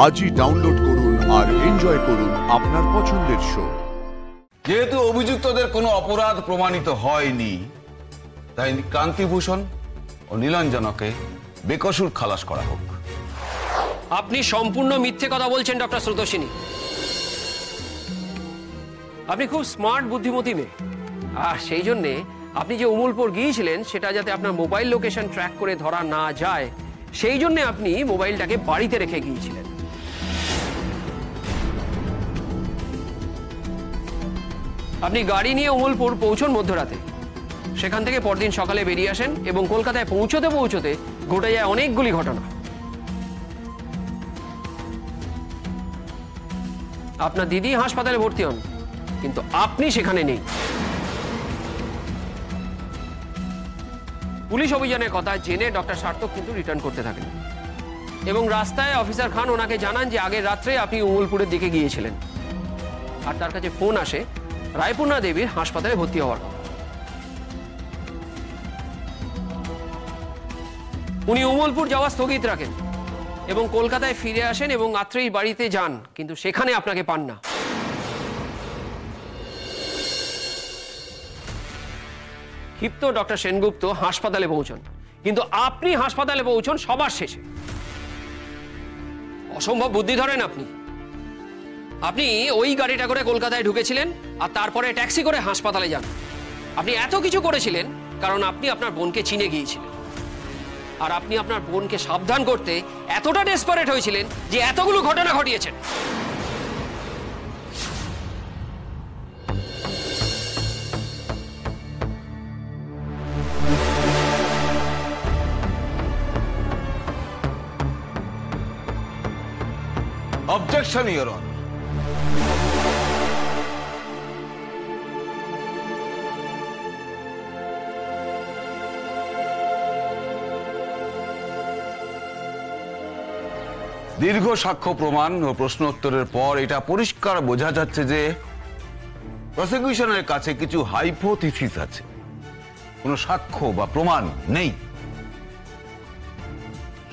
আজই ডাউনলোড করুন আর এনজয় করুন আপনার পছন্দের শো। যেহেতু অভিযুক্তদের কোনো অপরাধ প্রমাণিত হয়নি, তাই কান্তিভূষণ ও নীলাঞ্জনাকে বেকসুর খালাস করা হোক। আপনি সম্পূর্ণ মিথ্যে কথা বলছেন ডক্টর স্রোতস্বিনী। আপনি খুব স্মার্ট বুদ্ধিমতী মেয়ে, আর সেই জন্যে আপনি যে উমুলপুর গিয়েছিলেন সেটা যাতে আপনার মোবাইল লোকেশন ট্র্যাক করে ধরা না যায়, সেই জন্য আপনি মোবাইলটাকে বাড়িতে রেখে গিয়েছিলেন। আপনি গাড়ি নিয়ে উমুলপুর পৌঁছন মধ্যরাতে, সেখান থেকে পরদিন সকালে বেরিয়ে আসেন এবং কলকাতায় পৌঁছতে পৌঁছতে ঘটে যায় অনেকগুলি ঘটনা। আপনার দিদি হাসপাতালে ভর্তি হন, কিন্তু আপনি সেখানে নেই। পুলিশ অভিযানের কথা জেনে ডক্টর সার্থক কিন্তু রিটার্ন করতে থাকেন এবং রাস্তায় অফিসার খান ওনাকে জানান যে আগের রাত্রে আপনি উমুলপুরের দিকে গিয়েছিলেন, আর তার কাছে ফোন আসে রায়পূর্ণা দেবীর হাসপাতালে ভর্তি হওয়ার। উনি উমুলপুর যাওয়া স্থগিত রাখেন এবং কলকাতায় ফিরে আসেন এবং আত্রেয়ীর বাড়িতে যান, কিন্তু সেখানে আপনাকে পান না। ক্ষিপ্ত ডক্টর সেনগুপ্ত হাসপাতালে পৌঁছন, কিন্তু আপনি হাসপাতালে পৌঁছন সবার শেষে। অসম্ভব বুদ্ধি ধরেন আপনি। আপনি ওই গাড়িটা করে কলকাতায় ঢুকেছিলেন আর তারপরে ট্যাক্সি করে হাসপাতালে যান। আপনি এত কিছু করেছিলেন কারণ আপনি আপনার বোনকে চিনে গিয়েছিলেন, আর আপনি আপনার বোনকে সাবধান করতে এতটা ডেসপারেট হয়েছিলেন যে এতগুলো ঘটনা ঘটিয়েছেন। Objection, your honour. দীর্ঘ সাক্ষ্য প্রমাণ ও প্রশ্ন উত্তরের পর এটা পরিষ্কার বোঝা যাচ্ছে যে প্রসিকিউশনের কাছে কিছু হাইপোথিসিস আছে, কোনো সাক্ষ্য বা প্রমাণ নেই।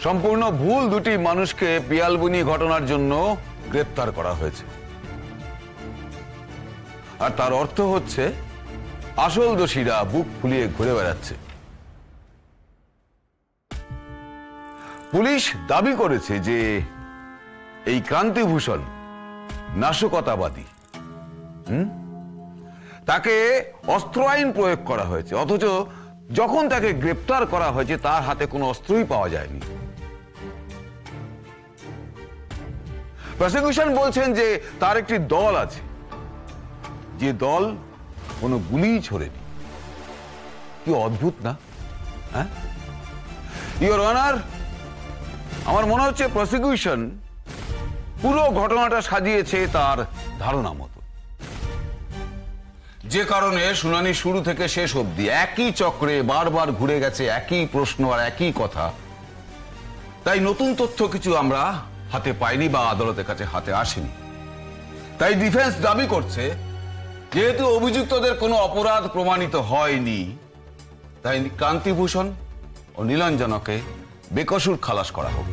সম্পূর্ণ ভুল দুটি মানুষকে পিয়ালবুনি ঘটনার জন্য গ্রেপ্তার করা হয়েছে, আর তার অর্থ হচ্ছে আসল দোষীরা বুক ফুলিয়ে ঘুরে বেড়াচ্ছে। পুলিশ দাবি করেছে যে এই কান্তিভূষণ নাশকতাবাদী, তাকে অস্ত্র আইন প্রয়োগ করা হয়েছে, অথচ যখন তাকে গ্রেপ্তার করা হয়েছে তার হাতে কোনো অস্ত্রই পাওয়া যায়নি। প্রসিকিউশন বলছেন যে তার একটি দল আছে, যে দল কোনো গুলি ছোড়েনি। কি অদ্ভুত না? হ্যাঁ, ইওর অনার, আমার মনে হচ্ছে প্রসিকিউশন পুরো ঘটনাটা সাজিয়েছে তার ধারণা মতো, যে কারণে শুনানি শুরু থেকে শেষ অবধি একই চক্রে বারবার ঘুরে গেছে একই প্রশ্ন আর একই কথা। তাই নতুন তথ্য কিছু আমরা হাতে পাইনি বা আদালতের কাছে হাতে আসেনি। তাই ডিফেন্স দাবি করছে যেহেতু অভিযুক্তদের কোনো অপরাধ প্রমাণিত হয়নি, তাই কান্তিভূষণ ও নীলাঞ্জনাকে বেকসুর খালাস করা হোক।